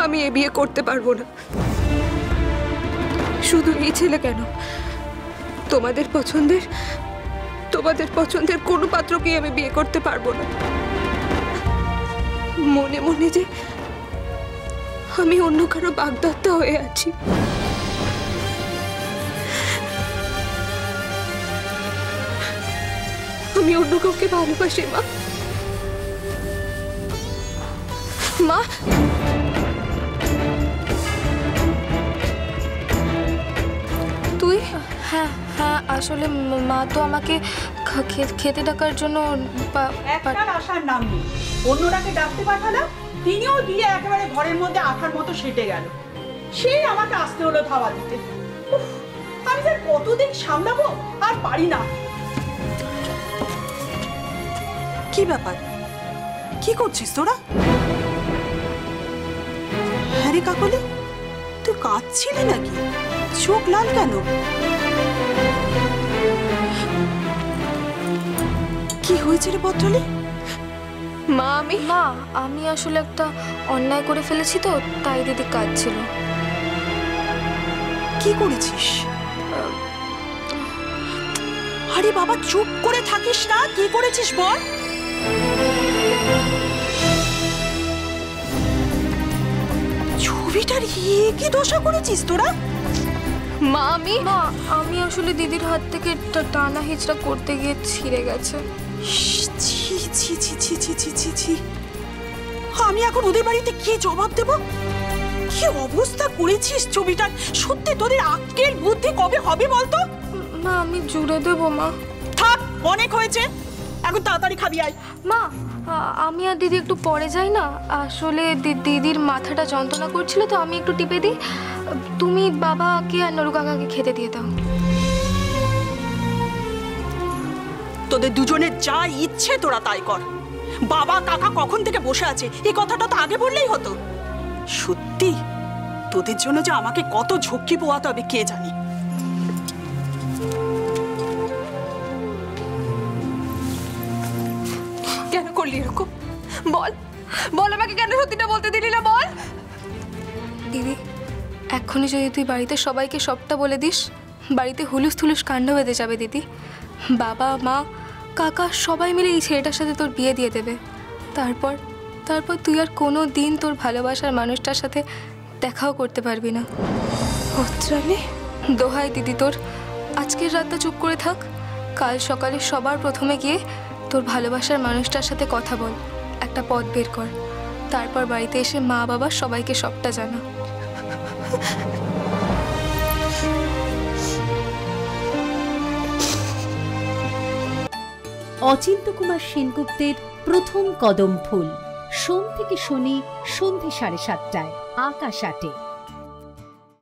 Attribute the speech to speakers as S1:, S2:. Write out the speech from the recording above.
S1: আমি এ বিয়ে করতে পারবো না। শুধু এই ছেলে কেন, তোমাদের পছন্দের কোনো পাত্রকে আমি বিয়ে করতে পারবো না। মনে মনে যে আমি অন্য কারো বাগদত্তা হয়ে আছি। আমি অন্য কাউকে ভালোবাসি মা। মা, তুই?
S2: হ্যাঁ হ্যাঁ, আসলে মা তো আমাকে খেতে ডাকার জন্য
S3: আসার নাম নেই। অন্যরাকে ডাকতে পাঠালাম, তিনিও দিয়ে একেবারে ঘরের মধ্যে আঠার মতো সেটে গেল। সেই আমাকে আসতে হলো ধাওয়া দিতে। আমি স্যার কতদিন সামলাবো, আর পারি না।
S4: কি ব্যাপার, কি করছিস তোরা? হ্যাঁ রে কাকলি, তুই কাঁদছিলি নাকি? চোখ লাল কেন? কি হয়েছে রে পত্রালি?
S1: মা,
S2: আমি আসলে একটা অন্যায় করে ফেলেছি তো, তাই দিদি কাঁদছিল।
S4: কি করেছিস? আরে বাবা, চুপ করে থাকিস না। কি করেছিস বল? ছবিটার কি দোষা করেছিস তোরা?
S1: মা,
S2: আমি আসলে দিদির হাত থেকে টানা হিচড়া করতে গিয়ে ছিঁড়ে গেছে।
S4: ছি ছি ছি ছি ছি ছি ছি ছি, আমি এখন ওদের বাড়িতে কি জবাব দেব? কি অবস্থা করেছিস ছবিটার? সত্যি তোদের আক্কেল বুদ্ধি কবে হবে বলতো?
S2: মা, আমি জুড়ে দেবো মা।
S4: থাক, অনেক হয়েছে, এখন তাড়াতাড়ি খাবি আয়।
S2: মা, আমি আর দিদি একটু পরে যাই না? আসলে দিদির মাথাটা যন্ত্রণা করছিল তো, আমি একটু টিপে দিই। তুমি বাবাকে আর নরু কাকাকে খেতে দিয়ে দাও।
S4: তোদের দুজনের যা ইচ্ছে তোরা তাই কর। বাবা কাকা কখন থেকে বসে আছে, এই কথাটা তো আগে বললেই হতো। সত্যি তোদের জন্য যে আমাকে কত ঝক্কি পোয়াতে হবে কে জানি।
S1: কেন করলি এরকম? বল, আমাকে কেন সত্যিটা বলতে দিলি না? বল
S2: দিদি, এক্ষুনি যদি তুই বাড়িতে সবাইকে সবটা বলে দিস, বাড়িতে হুলুস থুলুস কাণ্ড বেঁধে যাবে দিদি। বাবা মা কাকা সবাই মিলে এই ছেলেটার সাথে তোর বিয়ে দিয়ে দেবে। তারপর তুই আর কোনো দিন তোর ভালোবাসার মানুষটার সাথে দেখাও করতে পারবি না।
S1: পত্রালি,
S2: দোহাই দিদি তোর, আজকের রাতটা চুপ করে থাক। কাল সকালে সবার প্রথমে গিয়ে তোর ভালোবাসার মানুষটার সাথে কথা বল, একটা পথ বের কর। তারপর বাড়িতে এসে মা বাবা সবাইকে সবটা জানা।
S5: অচিন্ত্যকুমার সেনগুপ্তের প্রথম কদম ফুল, সোম থেকে শনি সন্ধে 7:30টায়, আকাশ 8-এ।